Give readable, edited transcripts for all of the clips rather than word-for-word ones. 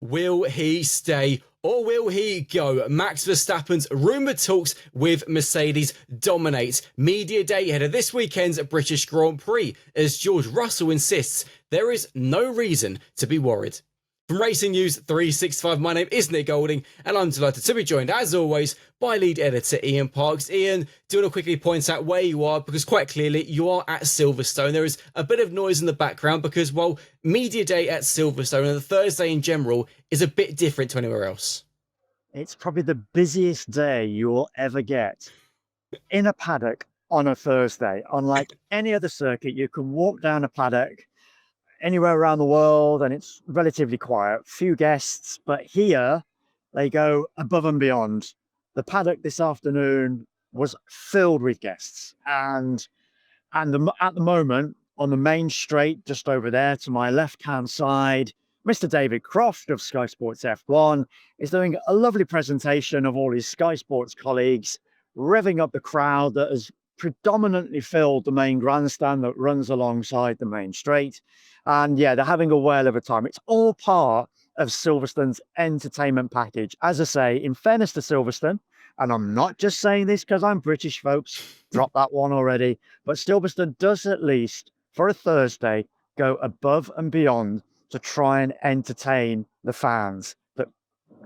Will he stay or will he go? Max Verstappen's rumoured talks with Mercedes dominate media day ahead of this weekend's British Grand Prix, as George Russell insists there is no reason to be worried. From Racing News 365, my name is Nick Golding, and I'm delighted to be joined, as always, by lead editor Ian Parks. Ian, do you want to quickly point out where you are? Because quite clearly, you are at Silverstone. There is a bit of noise in the background because, well, media day at Silverstone and the Thursday in general is a bit different to anywhere else. It's probably the busiest day you will ever get in a paddock on a Thursday. Unlike any other circuit, you can walk down a paddock anywhere around the world and it's relatively quiet, few guests, but here they go above and beyond. The paddock this afternoon was filled with guests, and at the moment on the main straight just over there to my left hand side, Mr. David Croft of Sky Sports F1 is doing a lovely presentation of all his Sky Sports colleagues, revving up the crowd that has predominantly filled the main grandstand that runs alongside the main straight. And yeah, they're having a whale of a time. It's all part of Silverstone's entertainment package. As I say, in fairness to Silverstone, and I'm not just saying this because I'm British, folks, drop that one already, but Silverstone does at least, for a Thursday, go above and beyond to try and entertain the fans. But,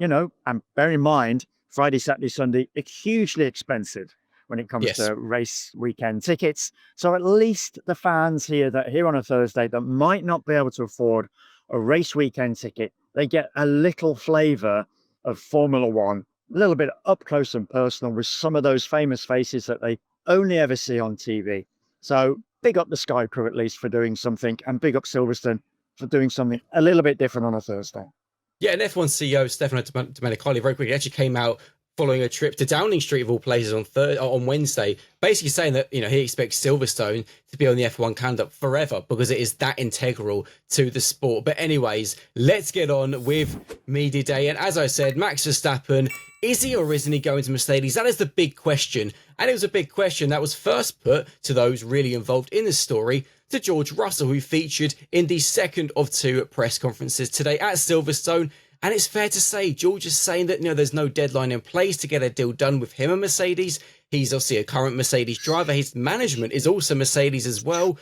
and bear in mind, Friday, Saturday, Sunday are hugely expensive when it comes to race weekend tickets. So at least the fans here that are here on a Thursday that might not be able to afford a race weekend ticket, they get a little flavour of Formula One, a little bit up close and personal with some of those famous faces that they only ever see on TV. So big up the Sky crew at least for doing something, and big up Silverstone for doing something a little bit different on a Thursday. Yeah, and F1 CEO Stefano Domenicali very quickly actually came out following a trip to Downing Street of all places on Wednesday, basically saying that he expects Silverstone to be on the F1 calendar forever because it is that integral to the sport. But anyways, let's get on with media day. And as I said, Max Verstappen, is he or isn't he going to Mercedes? That is the big question. And it was a big question that was first put to those really involved in the story, to George Russell, who featured in the second of two press conferences today at Silverstone. And it's fair to say, George is saying that there's no deadline in place to get a deal done with him and Mercedes. He's obviously a current Mercedes driver. His management is also Mercedes as well.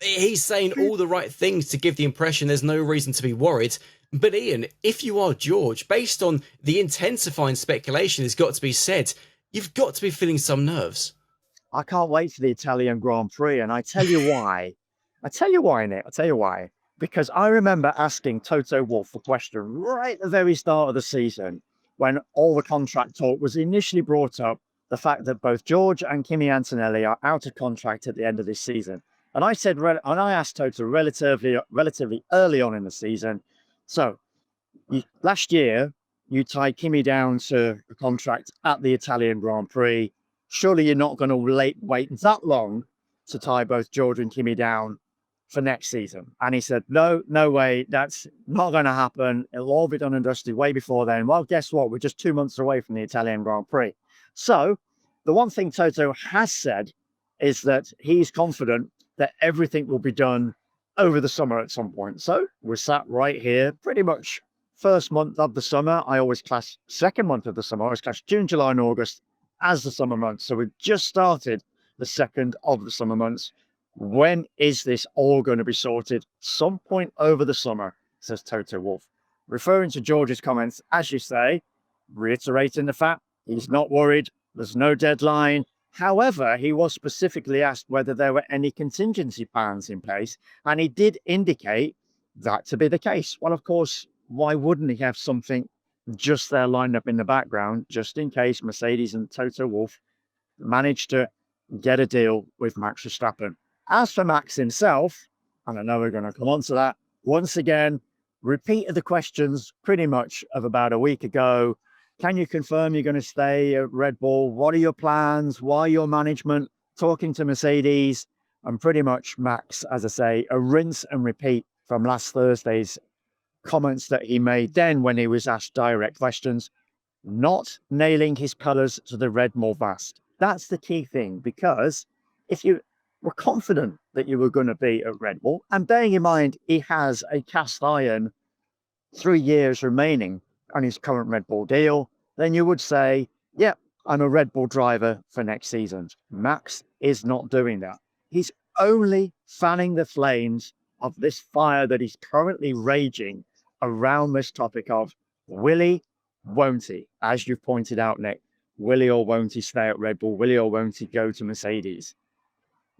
He's saying all the right things to give the impression there's no reason to be worried. But Ian, if you are George, based on the intensifying speculation has got to be said, you've got to be feeling some nerves. I can't wait for the Italian Grand Prix, and I tell you why. Nick. I tell you why. Because I remember asking Toto Wolff the question right at the very start of the season when all the contract talk was initially brought up, the fact that both George and Kimi Antonelli are out of contract at the end of this season. And I asked Toto relatively early on in the season, so last year you tied Kimi down to a contract at the Italian Grand Prix. Surely you're not going to wait that long to tie both George and Kimi down for next season. And he said, no way, that's not going to happen. It'll all be done and dusted way before then. Well, guess what? We're just 2 months away from the Italian Grand Prix. So the one thing Toto has said is that he's confident that everything will be done over the summer at some point. So we're sat right here, pretty much first month of the summer. I always class second month of the summer. I always class June, July, and August as the summer months. So we've just started the second of the summer months. When is this all going to be sorted? Some point over the summer, says Toto Wolff. Referring to George's comments, as you say, reiterating the fact he's not worried, there's no deadline. However, he was specifically asked whether there were any contingency plans in place, and he did indicate that to be the case. Well, of course, why wouldn't he have something just there lined up in the background, just in case Mercedes and Toto Wolff managed to get a deal with Max Verstappen? As for Max himself, and I know we're going to come on to that, once again, repeated the questions pretty much of about a week ago. Can you confirm you're going to stay at Red Bull? What are your plans? Why your management? Talking to Mercedes, and pretty much Max, as I say, a rinse and repeat from last Thursday's comments that he made then when he was asked direct questions, not nailing his colours to the red more vast. That's the key thing, because if you were confident that you were going to be at Red Bull, and bearing in mind he has a cast iron 3 years remaining on his current Red Bull deal, then you would say, yeah, I'm a Red Bull driver for next season. Max is not doing that. He's only fanning the flames of this fire that is currently raging around this topic of will he, won't he? As you've pointed out, Nick, will he or won't he stay at Red Bull? Will he or won't he go to Mercedes?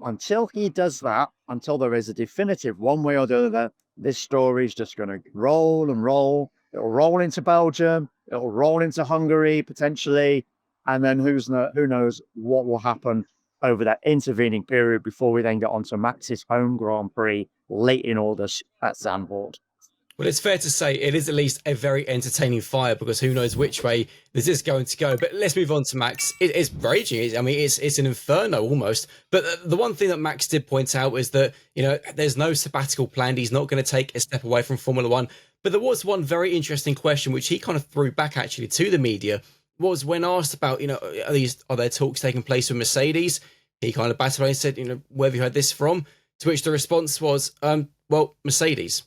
Until he does that, until there is a definitive one way or the other, this story is just going to roll and roll. It'll roll into Belgium, it'll roll into Hungary potentially, and then who knows what will happen over that intervening period before we then get on to Max's home Grand Prix late in August at Zandvoort. Well, it's fair to say it is at least a very entertaining fire because who knows which way this is going to go. But let's move on to Max. It's raging. I mean, it's an inferno almost. But the one thing that Max did point out is that, there's no sabbatical planned. He's not going to take a step away from Formula One. But there was one very interesting question, which he kind of threw back actually to the media, was when asked about, are there talks taking place with Mercedes? He kind of batted away and said, where have you heard this from? To which the response was, well, Mercedes.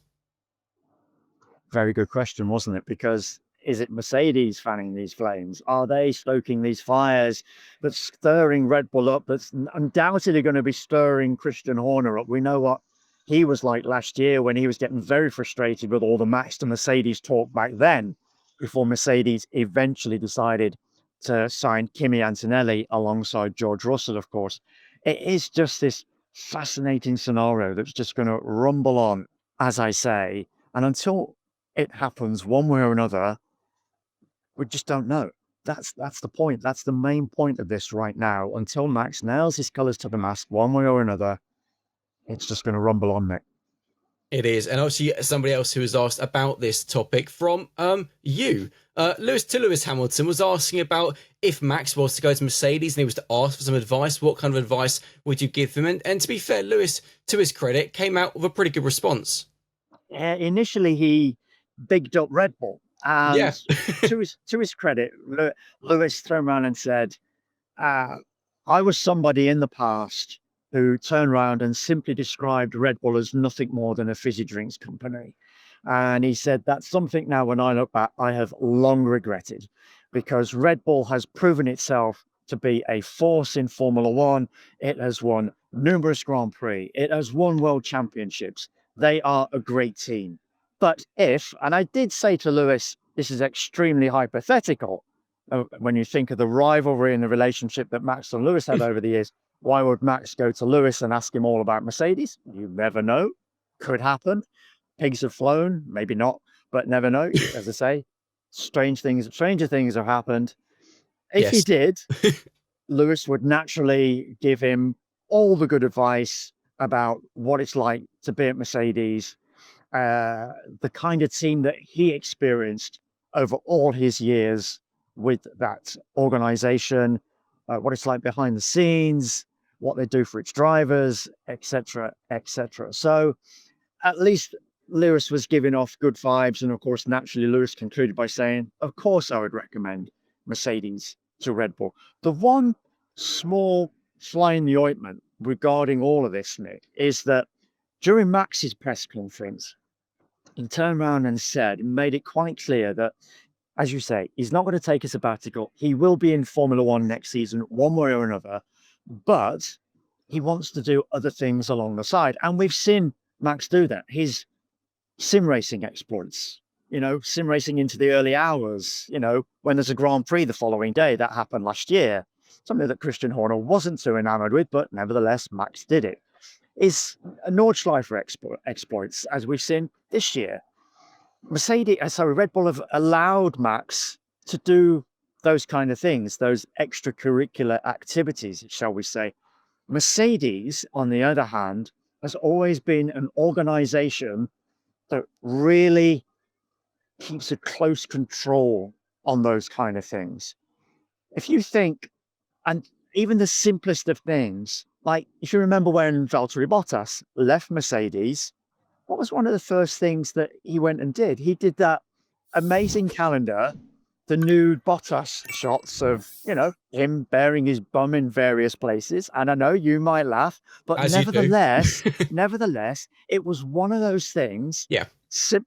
Very good question, wasn't it? Because is it Mercedes fanning these flames? Are they stoking these fires that's stirring Red Bull up? That's undoubtedly going to be stirring Christian Horner up. We know what he was like last year when he was getting very frustrated with all the Max to Mercedes talk back then, before Mercedes eventually decided to sign Kimi Antonelli alongside George Russell, of course. It is just this fascinating scenario that's just going to rumble on, as I say, and until it happens one way or another, we just don't know. That's the point. That's the main point of this right now. Until Max nails his colours to the mast one way or another, it's just going to rumble on, Nick. It is. And obviously somebody else who was asked about this topic from you. Lewis Hamilton was asking about if Max was to go to Mercedes and he was to ask for some advice, what kind of advice would you give him? And to be fair, Lewis, to his credit, came out with a pretty good response. Initially, he bigged up Red Bull. And yeah. to his credit, Lewis turned around and said, I was somebody in the past who turned around and simply described Red Bull as nothing more than a fizzy drinks company. And he said, that's something now when I look back, I have long regretted, because Red Bull has proven itself to be a force in Formula One. It has won numerous Grand Prix. It has won world championships. They are a great team. But if, and I did say to Lewis, this is extremely hypothetical, when you think of the rivalry and the relationship that Max and Lewis had over the years, why would Max go to Lewis and ask him all about Mercedes? You never know. Could happen. Pigs have flown, maybe not, but never know. As I say, stranger things have happened. If he did, Lewis would naturally give him all the good advice about what it's like to be at Mercedes, the kind of team that he experienced over all his years with that organization, what it's like behind the scenes, what they do for its drivers, etc., etc. So at least Lewis was giving off good vibes. And of course, naturally, Lewis concluded by saying, of course, I would recommend Mercedes to Red Bull. The one small fly in the ointment regarding all of this, Nick, is that during Max's press conference, he turned around and said, made it quite clear that, as you say, he's not going to take a sabbatical. He will be in Formula One next season, one way or another, but he wants to do other things along the side. And we've seen Max do that. His sim racing exploits, sim racing into the early hours, when there's a Grand Prix the following day. That happened last year. Something that Christian Horner wasn't so enamored with, but nevertheless, Max did it. Is a Nordschleifer exploits, as we've seen this year. Red Bull have allowed Max to do those kind of things, those extracurricular activities, shall we say. Mercedes, on the other hand, has always been an organization that really keeps a close control on those kind of things. If you think, and even the simplest of things, like if you remember when Valtteri Bottas left Mercedes, what was one of the first things that he went and did? He did that amazing calendar, the nude Bottas shots of, him bearing his bum in various places. And I know you might laugh, but nevertheless, it was one of those things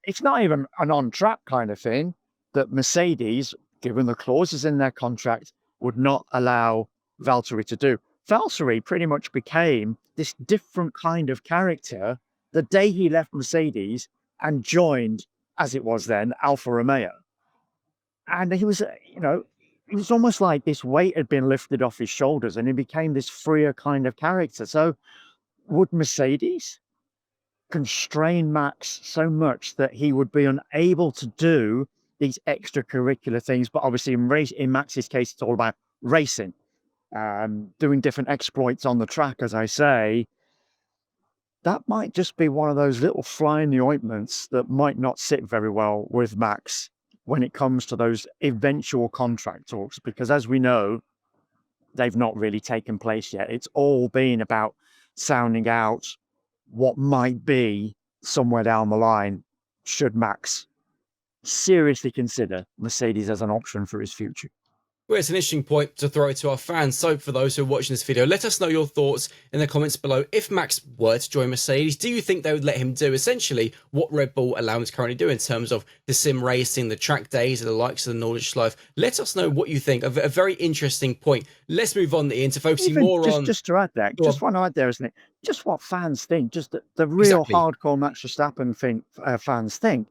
it's not even an on-track kind of thing that Mercedes, given the clauses in their contract, would not allow Valtteri to do. Valtteri pretty much became this different kind of character the day he left Mercedes and joined, as it was then, Alfa Romeo. And he was, it was almost like this weight had been lifted off his shoulders and he became this freer kind of character. So would Mercedes constrain Max so much that he would be unable to do these extracurricular things? But obviously in Max's case, it's all about racing, doing different exploits on the track, as I say. That might just be one of those little fly in the ointments that might not sit very well with Max when it comes to those eventual contract talks, because as we know, they've not really taken place yet. It's all been about sounding out what might be somewhere down the line should Max seriously consider Mercedes as an option for his future. Well, it's an interesting point to throw to our fans. So for those who are watching this video, let us know your thoughts in the comments below. If Max were to join Mercedes, do you think they would let him do essentially what Red Bull allow him to currently do in terms of the sim racing, the track days, and the likes of the Nordschleife? Let us know what you think. A very interesting point. Let's move on, Ian, to focusing more on... Just to add that, just one add there, isn't it? Just what fans think, just the real hardcore Max Verstappen fans think.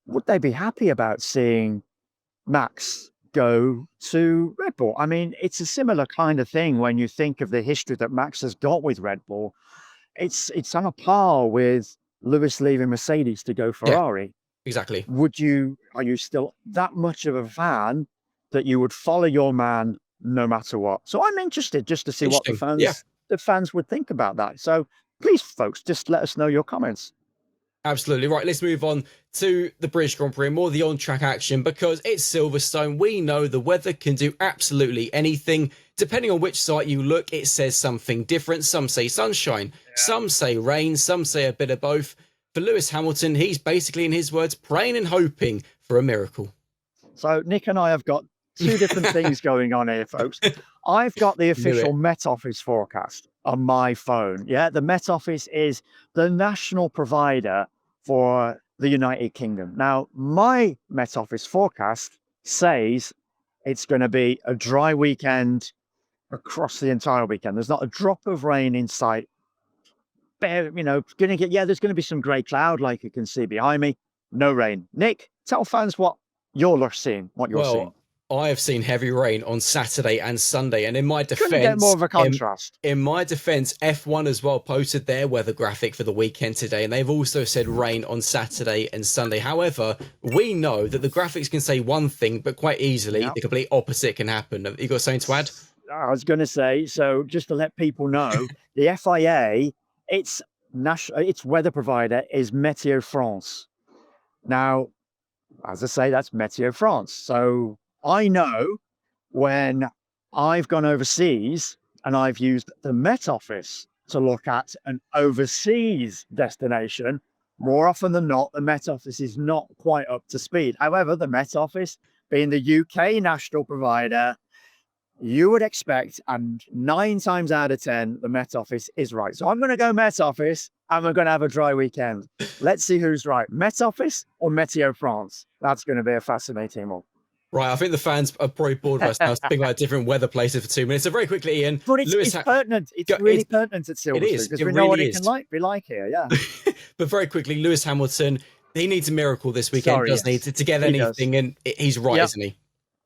Would they be happy about seeing Max go to Red Bull? I mean, it's a similar kind of thing when you think of the history that Max has got with Red Bull. It's on a par with Lewis leaving Mercedes to go Ferrari. Yeah, exactly. Are you still that much of a fan that you would follow your man no matter what? So I'm interested just to see what the fans would think about that. So please, folks, just let us know your comments. Absolutely. Right, let's move on to the British Grand Prix, more the on-track action, because it's Silverstone. We know the weather can do absolutely anything. Depending on which site you look, it says something different. Some say sunshine, some say rain, some say a bit of both. For Lewis Hamilton, he's basically, in his words, praying and hoping for a miracle. So Nick and I have got two different things going on here, folks. I've got the official Met Office forecast on my phone. Yeah, the Met Office is the national provider for the United Kingdom. Now, my Met Office forecast says it's going to be a dry weekend across the entire weekend. There's not a drop of rain in sight. There's going to be some grey cloud like you can see behind me. No rain. Nick, tell fans what you're seeing, seeing. I have seen heavy rain on Saturday and Sunday, and in my defense, couldn't get more of a contrast. In my defense, F1 as well posted their weather graphic for the weekend today, and they've also said rain on Saturday and Sunday. However, we know that the graphics can say one thing, but quite easily the complete opposite can happen. Have you got something to add? I was going to say, so just to let people know, the FIA, its weather provider is Météo France. Now, as I say, that's Météo France. So I know when I've gone overseas and I've used the Met Office to look at an overseas destination, more often than not, the Met Office is not quite up to speed. However, the Met Office, being the UK national provider, you would expect, and 9 times out of 10, the Met Office is right. So I'm going to go Met Office, and we're going to have a dry weekend. Let's see who's right, Met Office or Météo France. That's going to be a fascinating one. Right, I think the fans are probably bored of us now speaking about different weather places for 2 minutes. So very quickly, Ian. But it's pertinent. It's really pertinent at Silverstone. It is. Because we know what it can be like here, yeah. But very quickly, Lewis Hamilton, he needs a miracle this weekend, doesn't he, to get anything, and he's right, isn't he?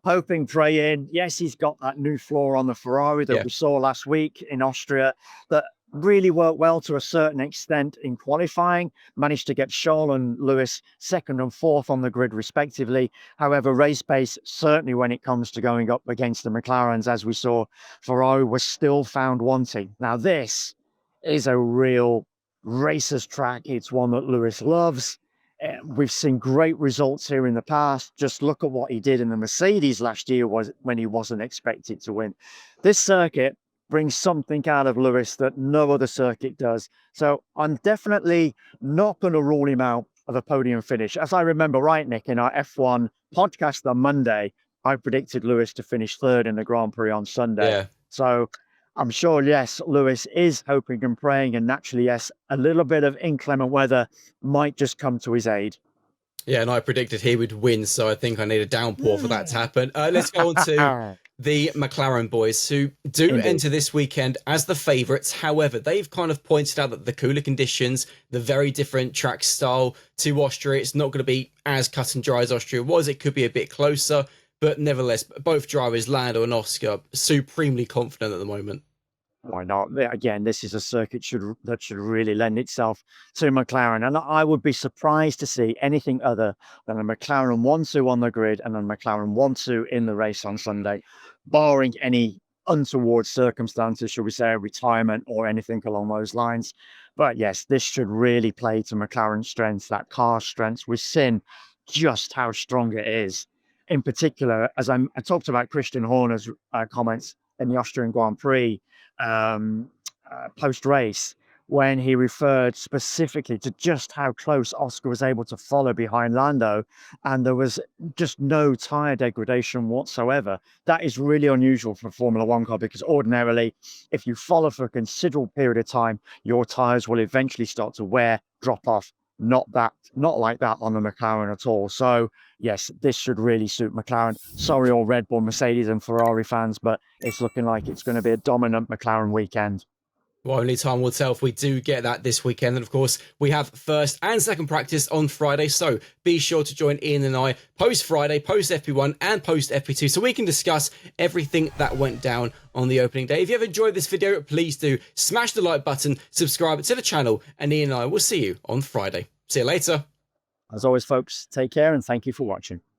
Hoping, praying. Yes, he's got that new floor on the Ferrari that we saw last week in Austria that really worked well to a certain extent in qualifying, managed to get Charles and Lewis 2nd and 4th on the grid respectively. However, race pace, certainly when it comes to going up against the McLarens, as we saw, Ferrari was still found wanting. Now, this is a real racer's track. It's one that Lewis loves. We've seen great results here in the past. Just look at what he did in the Mercedes last year when he wasn't expected to win. This circuit brings something out of Lewis that no other circuit does. So I'm definitely not going to rule him out of a podium finish. As I remember right, Nick, in our F1 podcast on Monday, I predicted Lewis to finish 3rd in the Grand Prix on Sunday. Yeah. So I'm sure, yes, Lewis is hoping and praying, and naturally, yes, a little bit of inclement weather might just come to his aid. Yeah, and I predicted he would win, so I think I need a downpour for that to happen. Let's go on to the McLaren boys, who do Indeed. enter this weekend as the favourites. However, they've kind of pointed out that the cooler conditions, the very different track style to Austria, it's not going to be as cut and dry as Austria was. It could be a bit closer, but nevertheless, both drivers, Lando and Oscar, supremely confident at the moment. Why not? Again, this is a circuit that should really lend itself to McLaren, and I would be surprised to see anything other than a McLaren 1-2 on the grid and a McLaren 1-2 in the race on Sunday, barring any untoward circumstances, shall we say, a retirement or anything along those lines. But yes, this should really play to McLaren's strengths, that car's strengths. We've seen just how strong it is. In particular, as I talked about Christian Horner's comments in the Austrian Grand Prix post race, when he referred specifically to just how close Oscar was able to follow behind Lando, and there was just no tyre degradation whatsoever. That is really unusual for a Formula One car, because ordinarily, if you follow for a considerable period of time, your tyres will eventually start to wear, drop off. Not like that on the McLaren at all. So yes, this should really suit McLaren. Sorry, all Red Bull, Mercedes, and Ferrari fans, but it's looking like it's going to be a dominant McLaren weekend. Well, only time will tell if we do get that this weekend. And of course, we have first and second practice on Friday. So be sure to join Ian and I post Friday, post FP1 and post FP2 so we can discuss everything that went down on the opening day. If you have enjoyed this video, please do smash the like button, subscribe to the channel, and Ian and I will see you on Friday. See you later. As always, folks, take care and thank you for watching.